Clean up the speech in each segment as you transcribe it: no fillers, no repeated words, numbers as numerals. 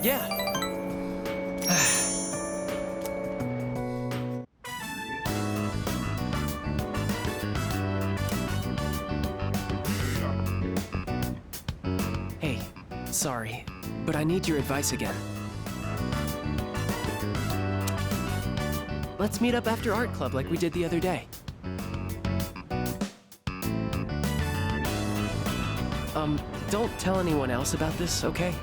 Yeah. Hey, sorry, but I need your advice again. Let's meet up after art club like we did the other day. Don't tell anyone else about this, okay?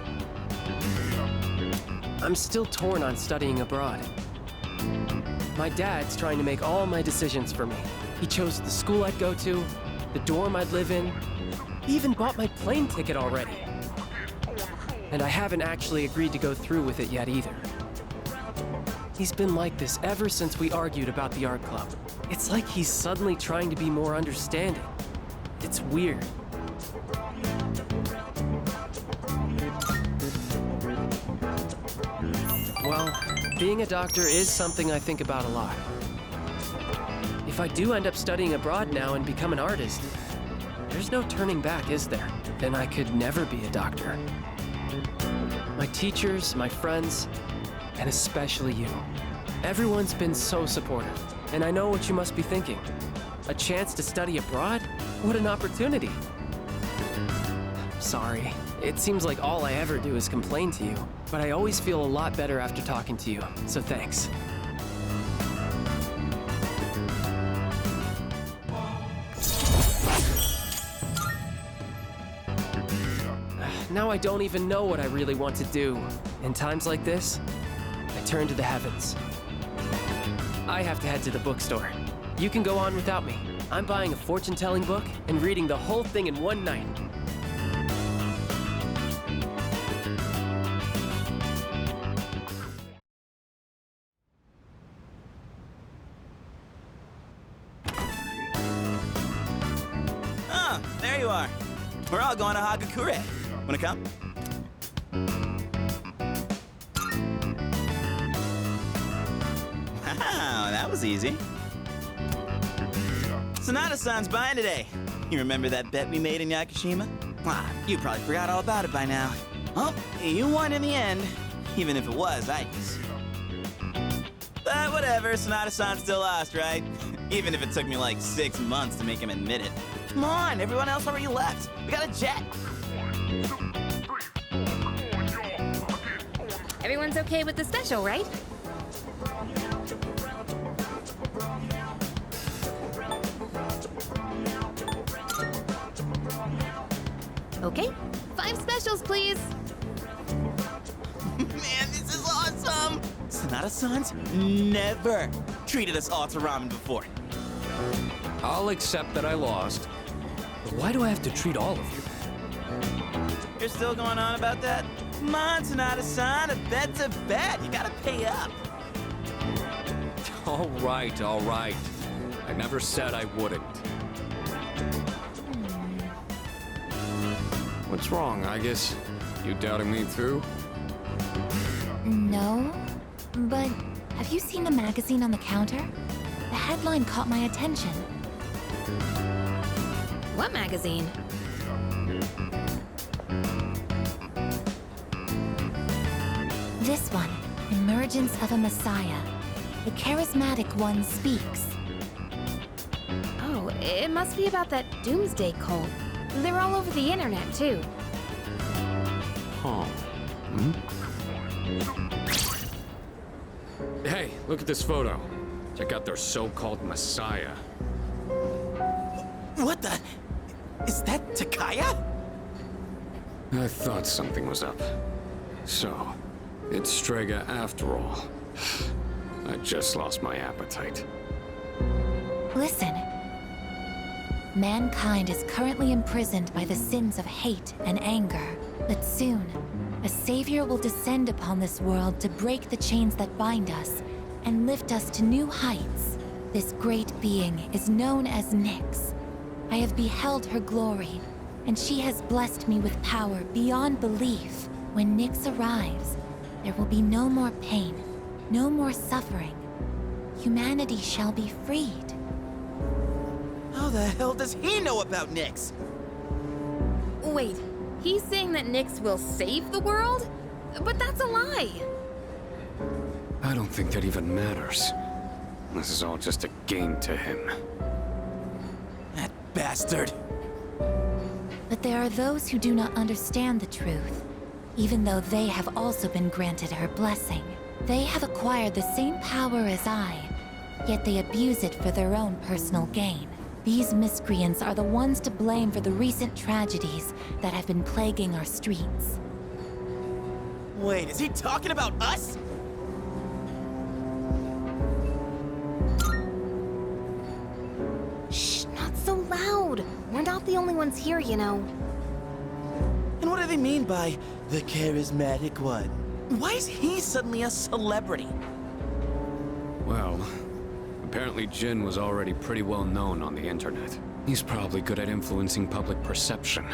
I'm still torn on studying abroad. My dad's trying to make all my decisions for me. He chose the school I'd go to, the dorm I'd live in. He even bought my plane ticket already. And I haven't actually agreed to go through with it yet either. He's been like this ever since we argued about the art club. It's like he's suddenly trying to be more understanding. It's weird. Well, being a doctor is something I think about a lot. If I do end up studying abroad now and become an artist, there's no turning back, is there? Then I could never be a doctor. My teachers, my friends, and especially you. Everyone's been so supportive, and I know what you must be thinking. A chance to study abroad? What an opportunity. Sorry, it seems like all I ever do is complain to you, but I always feel a lot better after talking to you, so thanks. Now I don't even know what I really want to do. In times like this, I turn to the heavens. I have to head to the bookstore. You can go on without me. I'm buying a fortune-telling book and reading the whole thing in one night. Oh, there you are. We're all going to Hagakure. Wanna come? Wow, that was easy. Sonata-san's buying today. You remember that bet we made in Yakushima? Ah, you probably forgot all about it by now. Oh, you won in the end, even if it was ice. But whatever, Sonata-san still lost, right? Even if it took me like 6 months to make him admit it. Come on, everyone else already left. We got a jet. Everyone's okay with the special, right? Okay, 5 specials, please. Man, this is awesome! Sonata-san's never treated us all to ramen before. I'll accept that I lost, but why do I have to treat all of you? You're still going on about that? Come on, Sonata-san, a bet's a bet. You gotta pay up. All right, all right. I never said I wouldn't. What's wrong, I guess? You doubting me too? No, but have you seen the magazine on the counter? The headline caught my attention. What magazine? This one, Emergence of a Messiah. The charismatic one speaks. Oh, it must be about that doomsday cult. They're all over the internet, too. Huh. Hey, look at this photo. Check out their so-called messiah. What the? Is that Takaya? I thought something was up. So, it's Strega after all. I just lost my appetite. Listen. Mankind is currently imprisoned by the sins of hate and anger. But soon, a savior will descend upon this world to break the chains that bind us and lift us to new heights. This great being is known as Nyx. I have beheld her glory, and she has blessed me with power beyond belief. When Nyx arrives, there will be no more pain, no more suffering. Humanity shall be freed. How the hell does he know about Nyx? Wait, he's saying that Nyx will save the world? But that's a lie! I don't think that even matters. This is all just a game to him. That bastard. But there are those who do not understand the truth, even though they have also been granted her blessing. They have acquired the same power as I, yet they abuse it for their own personal gain. These miscreants are the ones to blame for the recent tragedies that have been plaguing our streets. Wait, is he talking about us? Shh, not so loud! We're not the only ones here, you know. And what do they mean by the charismatic one? Why is he suddenly a celebrity? Well, apparently Jin was already pretty well known on the internet. He's probably good at influencing public perception.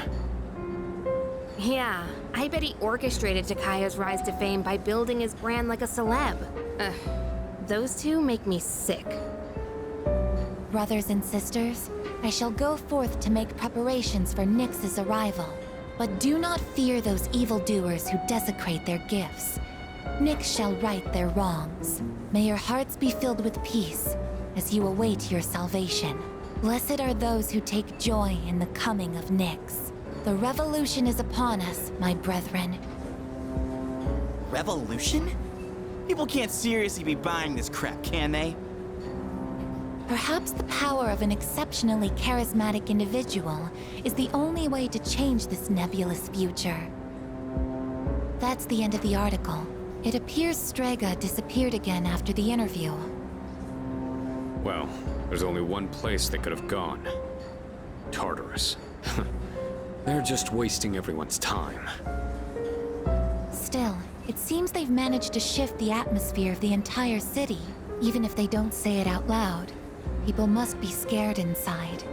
Yeah, I bet he orchestrated Takaya's rise to fame by building his brand like a celeb. Ugh, those two make me sick. Brothers and sisters, I shall go forth to make preparations for Nyx's arrival. But do not fear those evildoers who desecrate their gifts. Nyx shall right their wrongs. May your hearts be filled with peace as you await your salvation. Blessed are those who take joy in the coming of Nyx. The revolution is upon us, my brethren. Revolution? People can't seriously be buying this crap, can they? Perhaps the power of an exceptionally charismatic individual is the only way to change this nebulous future. That's the end of the article. It appears Strega disappeared again after the interview. Well, there's only one place they could have gone. Tartarus. They're just wasting everyone's time. Still, it seems they've managed to shift the atmosphere of the entire city. Even if they don't say it out loud, people must be scared inside.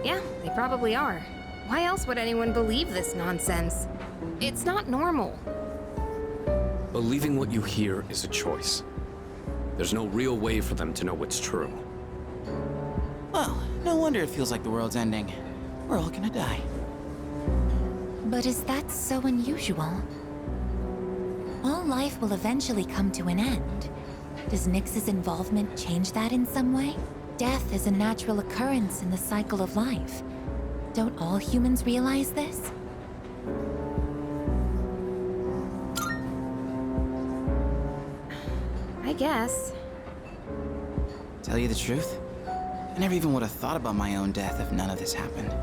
Yeah, they probably are. Why else would anyone believe this nonsense? It's not normal. Believing what you hear is a choice. There's no real way for them to know what's true. Well, no wonder it feels like the world's ending. We're all gonna die. But is that so unusual? All life will eventually come to an end. Does Nyx's involvement change that in some way? Death is a natural occurrence in the cycle of life. Don't all humans realize this? I guess. Tell you the truth, I never even would have thought about my own death if none of this happened.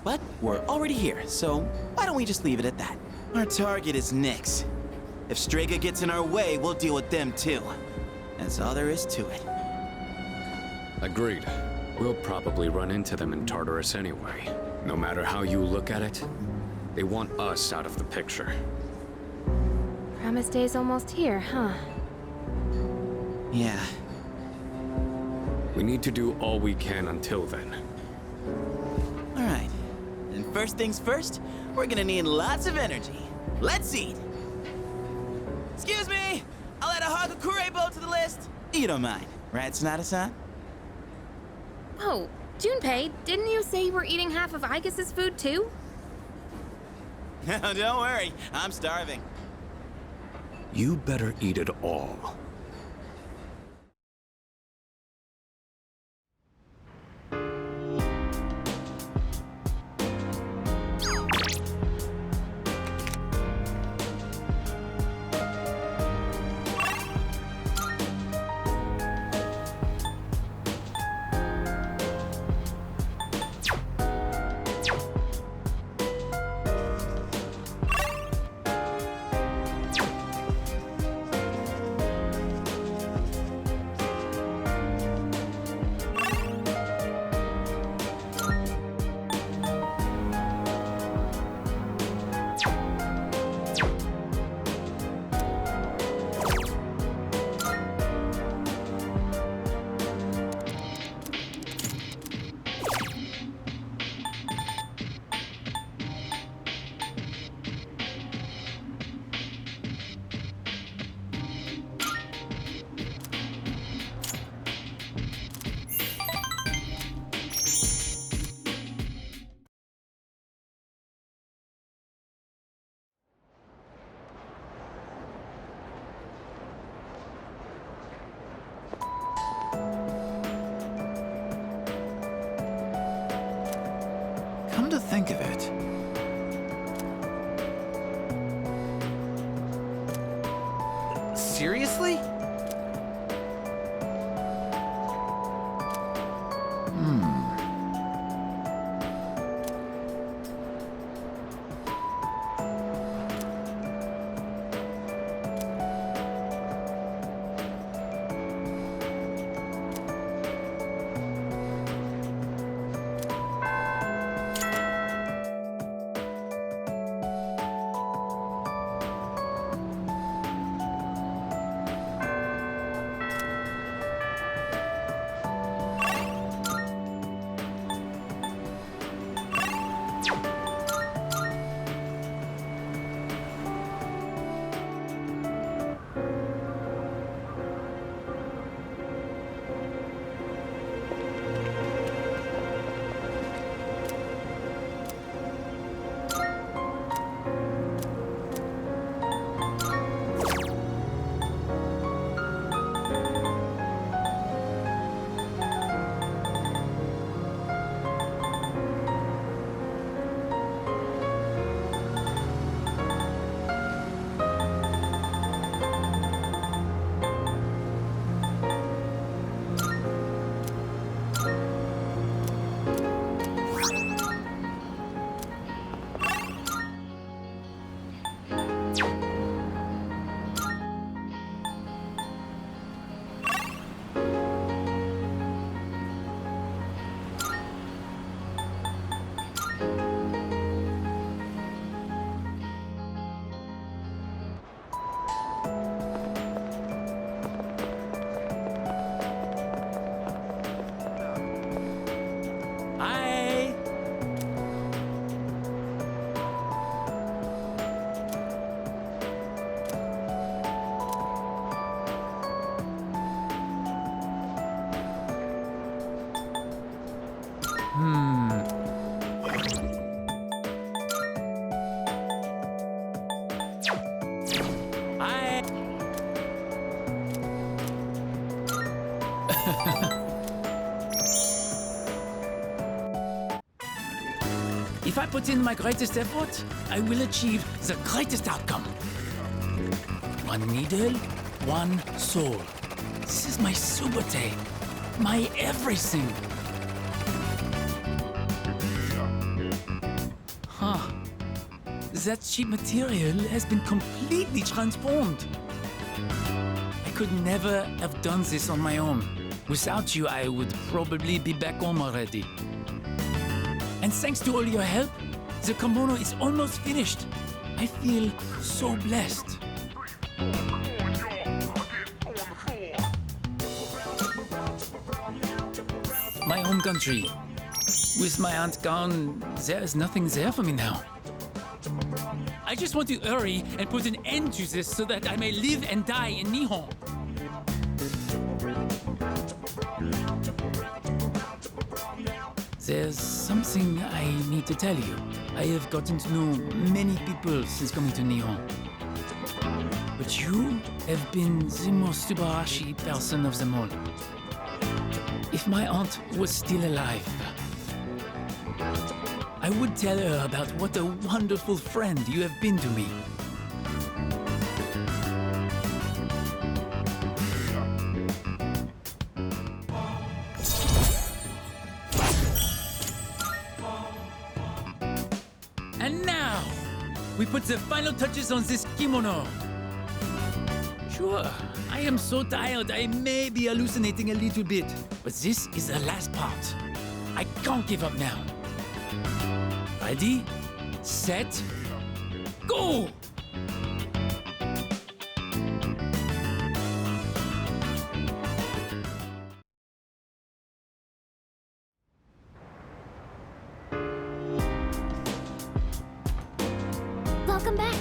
But we're already here, so why don't we just leave it at that? Our target is Nyx. If Strega gets in our way, we'll deal with them too. That's all there is to it. Agreed. We'll probably run into them in Tartarus anyway. No matter how you look at it, they want us out of the picture. Promise Day's almost here, huh? Yeah. We need to do all we can until then. All right. And first things first, we're gonna need lots of energy. Let's eat. Excuse me! I'll add a Hakakure bowl to the list. You don't mind, right, Sonata-san? Oh, Junpei, didn't you say you were eating half of Aigus's food too? No, don't worry. I'm starving. You better eat it all. think of it. Seriously? Hi! Hi! If I put in my greatest effort, I will achieve the greatest outcome. One needle, one soul. This is my subate, my everything. Huh. That cheap material has been completely transformed. I could never have done this on my own. Without you, I would probably be back home already. And thanks to all your help, the kimono is almost finished. I feel so blessed. My home country. With my aunt gone, there is nothing there for me now. I just want to hurry and put an end to this so that I may live and die in Nihon. There's something I need to tell you. I have gotten to know many people since coming to Nihon. But you have been the most Subarashi person of them all. If my aunt was still alive, I would tell her about what a wonderful friend you have been to me. And now, we put the final touches on this kimono. Sure, I am so tired I may be hallucinating a little bit, but this is the last part. I can't give up now. Ready, set, go! Welcome back.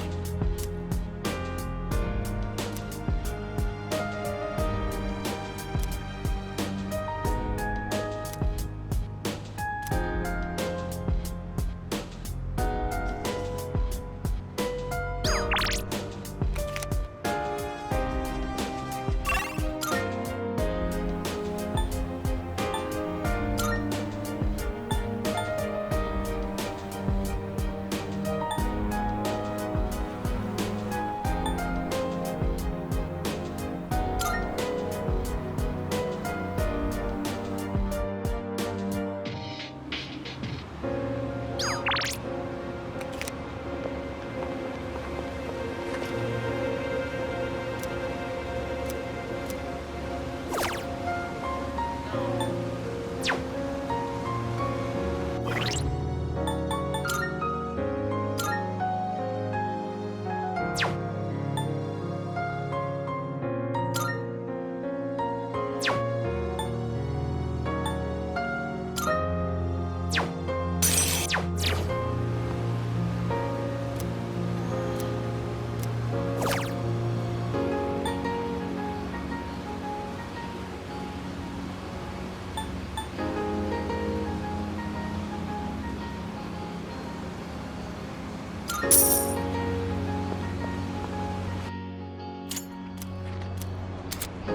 Hey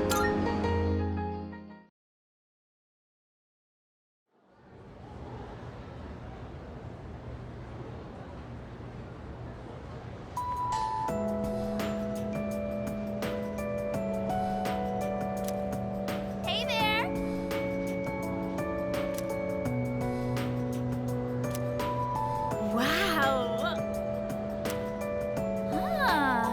there! Wow! Ah.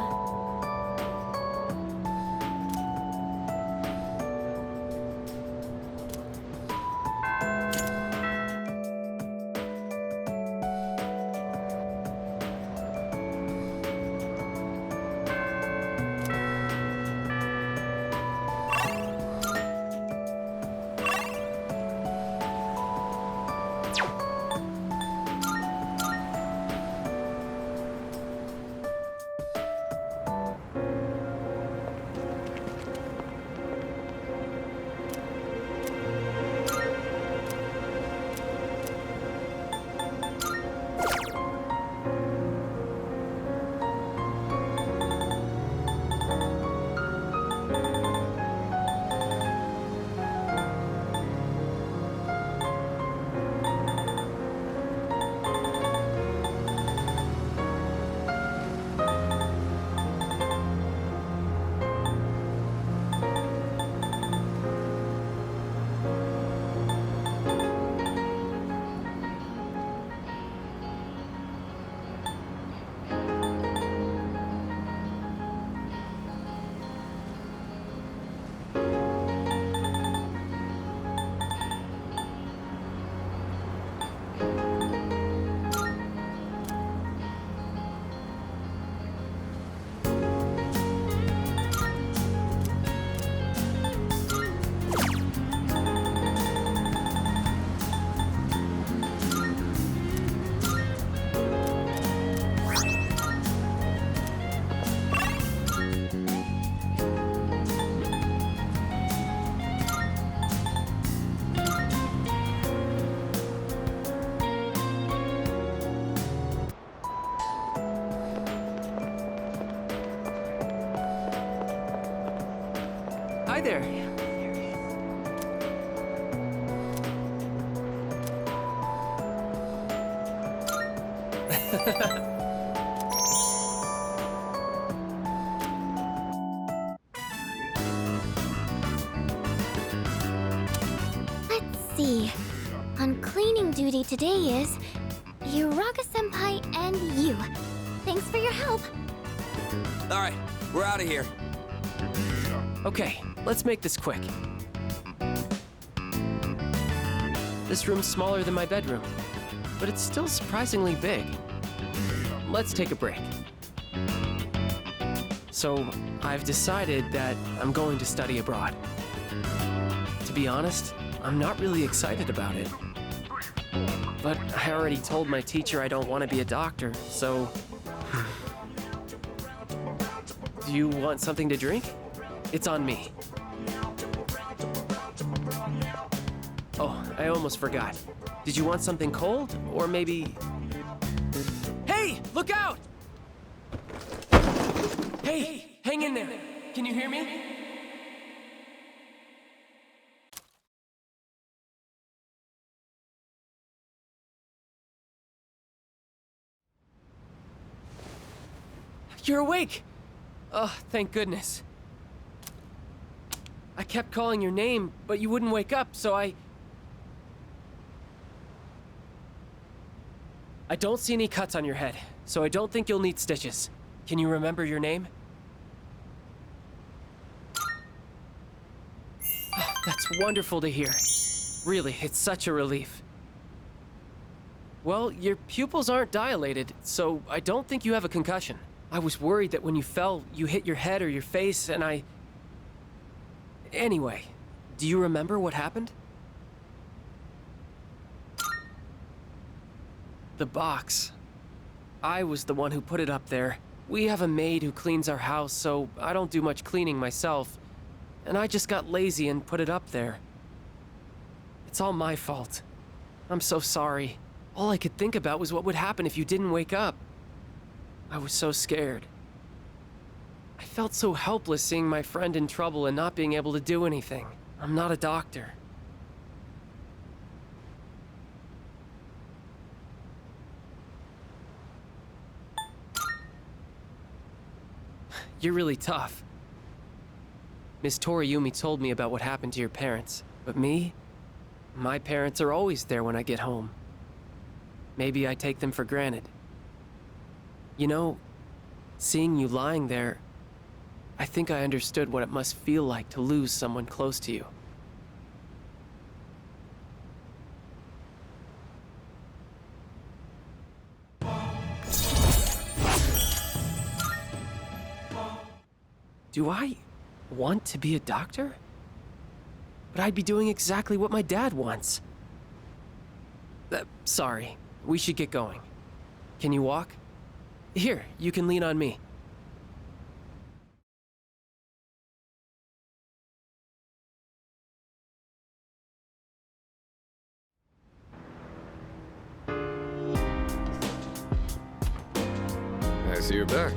Hi there. Let's see. On cleaning duty today is Uraga-senpai and you. Thanks for your help. All right, we're out of here. Okay, let's make this quick. This room's smaller than my bedroom, but it's still surprisingly big. Let's take a break. So, I've decided that I'm going to study abroad. To be honest, I'm not really excited about it. But I already told my teacher I don't want to be a doctor, so... Do you want something to drink? It's on me. Oh, I almost forgot. Did you want something cold, or maybe... Hey, look out! Hey, hang in there. Can you hear me? You're awake! Oh, thank goodness. I kept calling your name, but you wouldn't wake up, so I don't see any cuts on your head, so I don't think you'll need stitches. Can you remember your name? Oh, that's wonderful to hear. Really, it's such a relief. Well, your pupils aren't dilated, so I don't think you have a concussion. I was worried that when you fell, you hit your head or your face, and Anyway, do you remember what happened? The box. I was the one who put it up there. We have a maid who cleans our house, so I don't do much cleaning myself. And I just got lazy and put it up there. It's all my fault. I'm so sorry. All I could think about was what would happen if you didn't wake up. I was so scared. I felt so helpless seeing my friend in trouble and not being able to do anything. I'm not a doctor. You're really tough. Miss Toriyumi told me about what happened to your parents, but me? My parents are always there when I get home. Maybe I take them for granted. You know, seeing you lying there, I think I understood what it must feel like to lose someone close to you. Do I want to be a doctor? But I'd be doing exactly what my dad wants. Sorry, we should get going. Can you walk? Here, you can lean on me. I see you're back.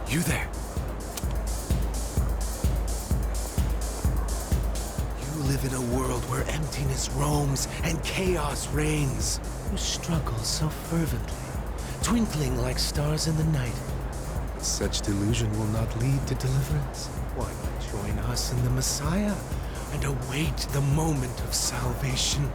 You there? You live in a world where emptiness roams and chaos reigns. You struggle so fervently, twinkling like stars in the night. Such delusion will not lead to deliverance. Why not join us in the Messiah and await the moment of salvation?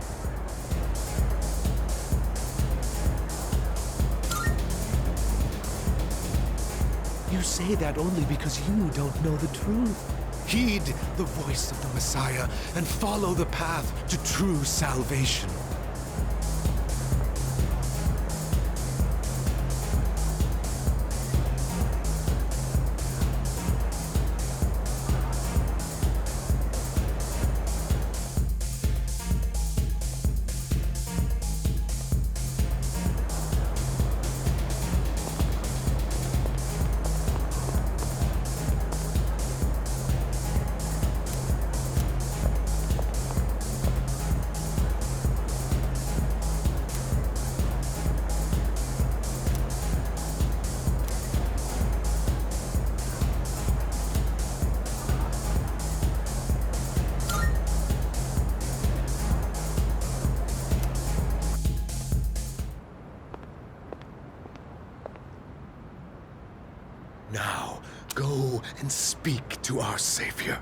You say that only because you don't know the truth. Heed the voice of the Messiah and follow the path to true salvation. Now, go and speak to our Savior.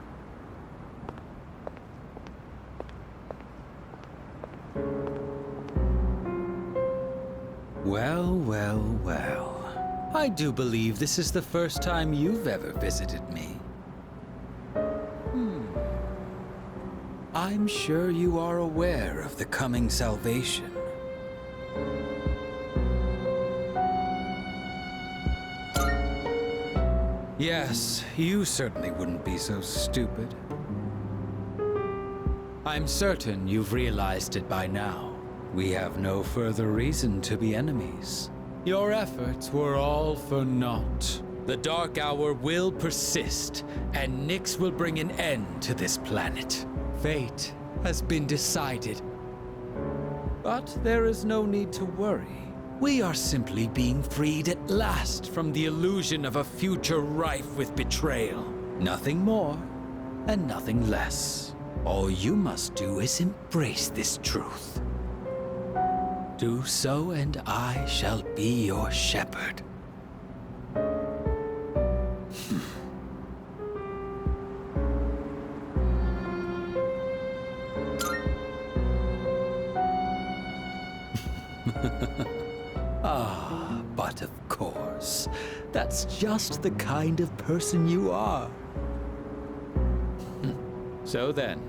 Well, well, well. I do believe this is the first time you've ever visited me. I'm sure you are aware of the coming salvation. Yes, you certainly wouldn't be so stupid. I'm certain you've realized it by now. We have no further reason to be enemies. Your efforts were all for naught. The Dark Hour will persist, and Nyx will bring an end to this planet. Fate has been decided. But there is no need to worry. We are simply being freed at last from the illusion of a future rife with betrayal. Nothing more, and nothing less. All you must do is embrace this truth. Do so, and I shall be your shepherd. But of course, that's just the kind of person you are. So then,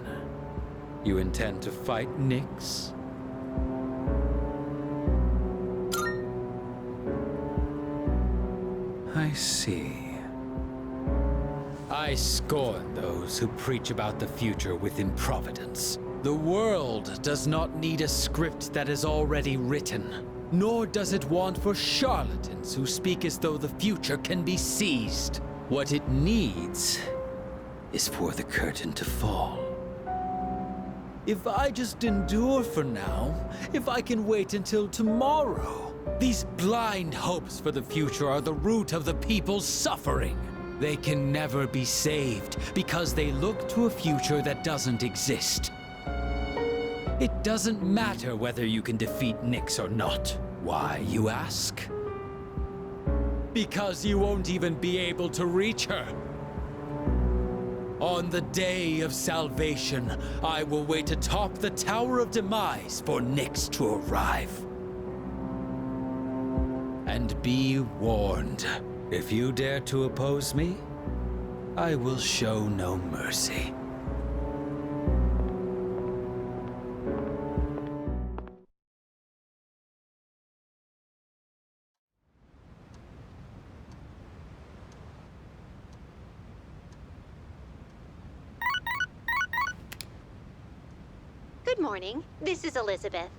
you intend to fight Nyx? I see. I scorn those who preach about the future with improvidence. The world does not need a script that is already written, nor does it want for charlatans who speak as though the future can be seized. What it needs is for the curtain to fall. If I just endure for now, if I can wait until tomorrow, these blind hopes for the future are the root of the people's suffering. They can never be saved because they look to a future that doesn't exist. It doesn't matter whether you can defeat Nyx or not. Why, you ask? Because you won't even be able to reach her. On the day of salvation, I will wait atop the Tower of Demise for Nyx to arrive. And be warned, if you dare to oppose me, I will show no mercy. Good morning. This is Elizabeth.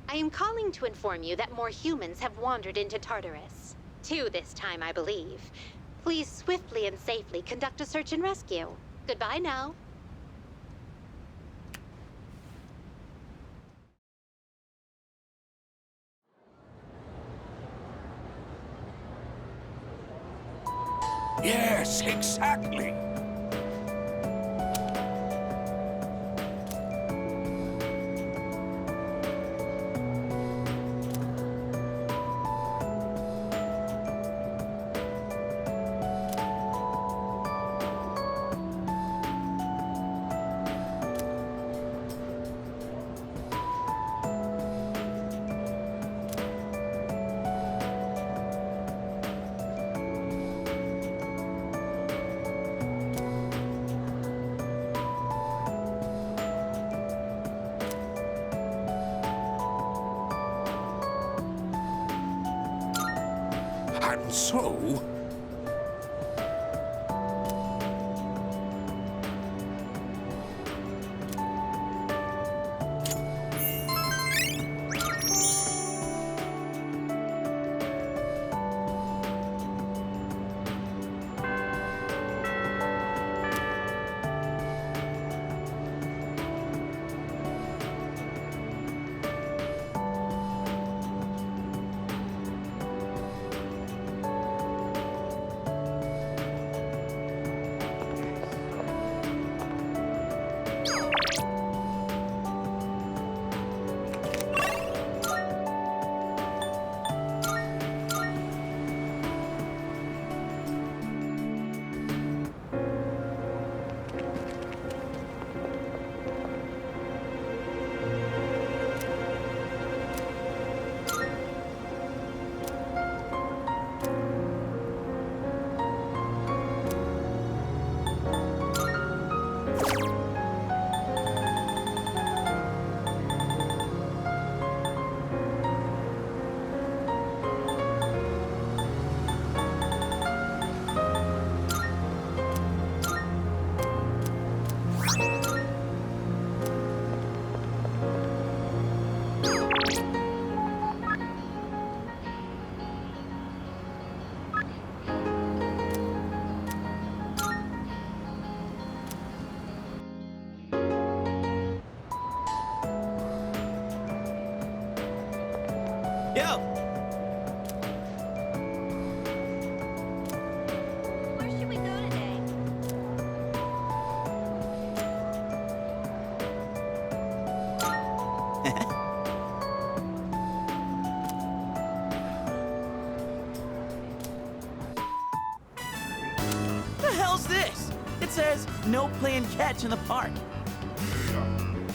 I am calling to inform you that more humans have wandered into Tartarus. 2 this time, I believe. Please swiftly and safely conduct a search and rescue. Goodbye now. Yes, exactly. And so... says no playing catch in the park.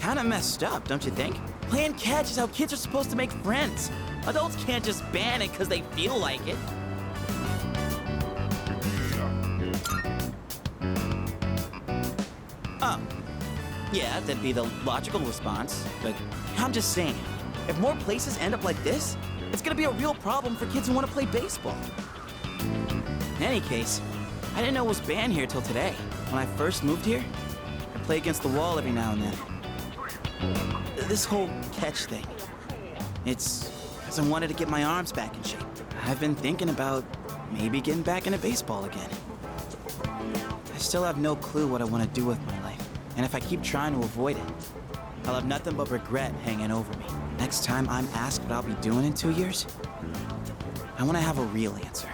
Kinda messed up, don't you think? Playing catch is how kids are supposed to make friends. Adults can't just ban it because they feel like it. Oh. Yeah, that'd be the logical response, but I'm just saying, if more places end up like this, it's gonna be a real problem for kids who want to play baseball. In any case, I didn't know it was banned here till today. When I first moved here, I play against the wall every now and then. This whole catch thing, it's because I wanted to get my arms back in shape. I've been thinking about maybe getting back into baseball again. I still have no clue what I want to do with my life, and if I keep trying to avoid it, I'll have nothing but regret hanging over me. Next time I'm asked what I'll be doing in 2 years, I want to have a real answer.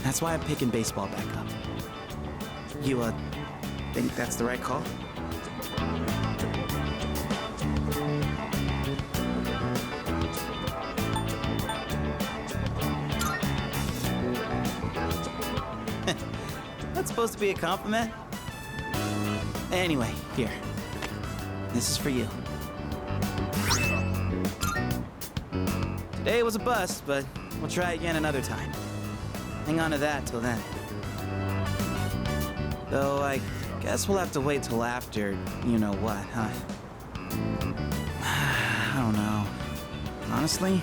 That's why I'm picking baseball back up. You, think that's the right call? That's supposed to be a compliment? Anyway, here. This is for you. Today was a bust, but we'll try again another time. Hang on to that till then. Though I guess we'll have to wait till after you know what, huh? I don't know. Honestly,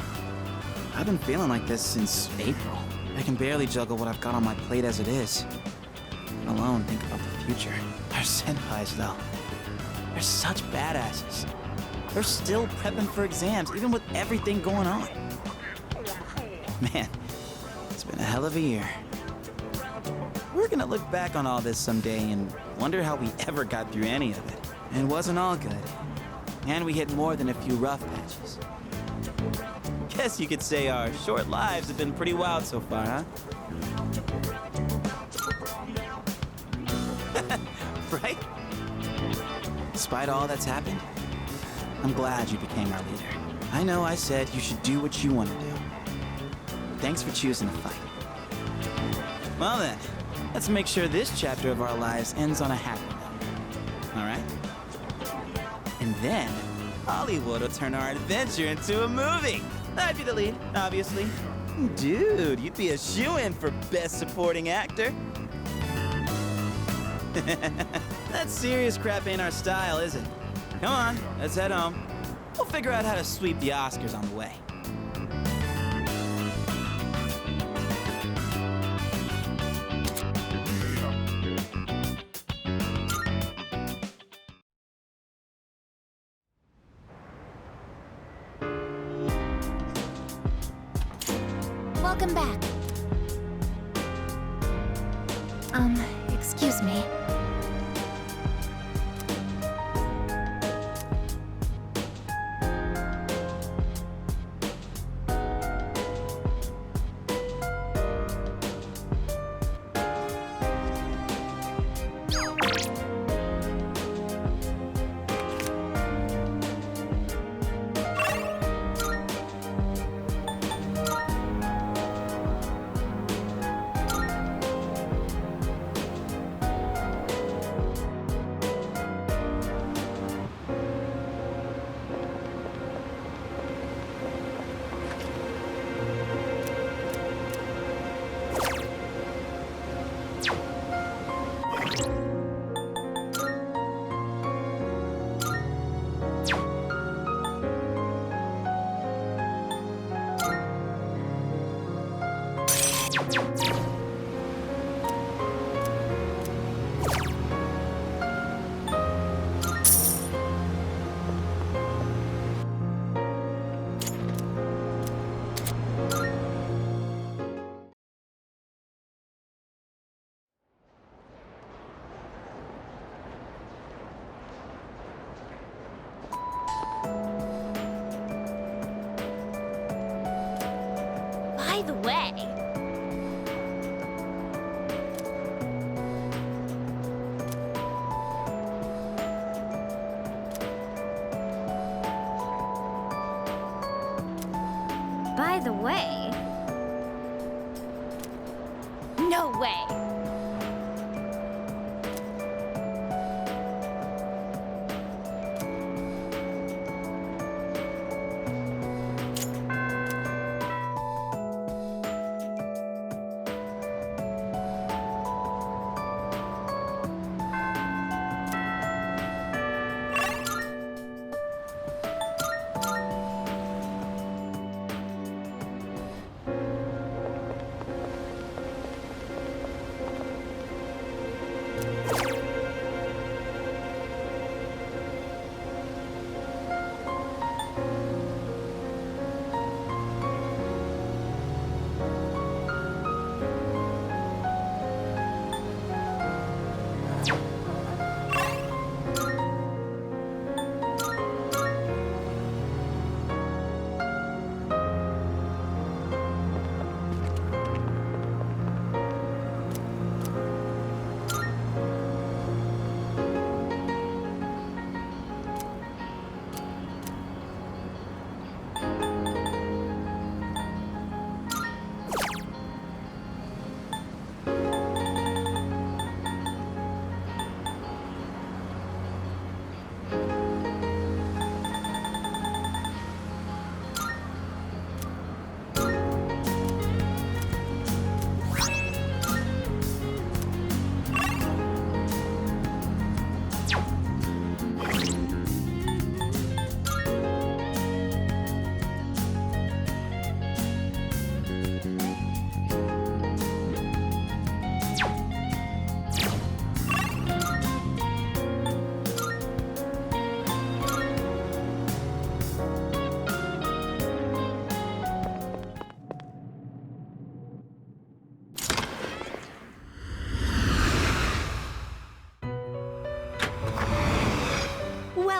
I've been feeling like this since April. I can barely juggle what I've got on my plate as it is. Let alone think about the future. Our senpais, though. They're such badasses. They're still prepping for exams, even with everything going on. Man, it's been a hell of a year. We're gonna look back on all this someday and wonder how we ever got through any of it. And it wasn't all good. And we hit more than a few rough patches. Guess you could say our short lives have been pretty wild so far, huh? Right? Despite all that's happened, I'm glad you became our leader. I know I said you should do what you want to do. Thanks for choosing to fight. Well then, let's make sure this chapter of our lives ends on a happy note. All right? And then, Hollywood will turn our adventure into a movie. I'd be the lead, obviously. Dude, you'd be a shoo-in for Best Supporting Actor. That serious crap ain't our style, is it? Come on, let's head home. We'll figure out how to sweep the Oscars on the way. Welcome back. Excuse me. By the way... By the way... No way!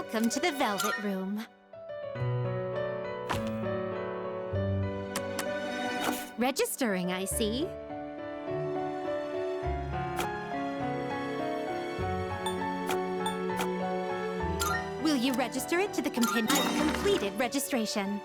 Welcome to the Velvet Room. Registering, I see. Will you register it to the I've completed registration.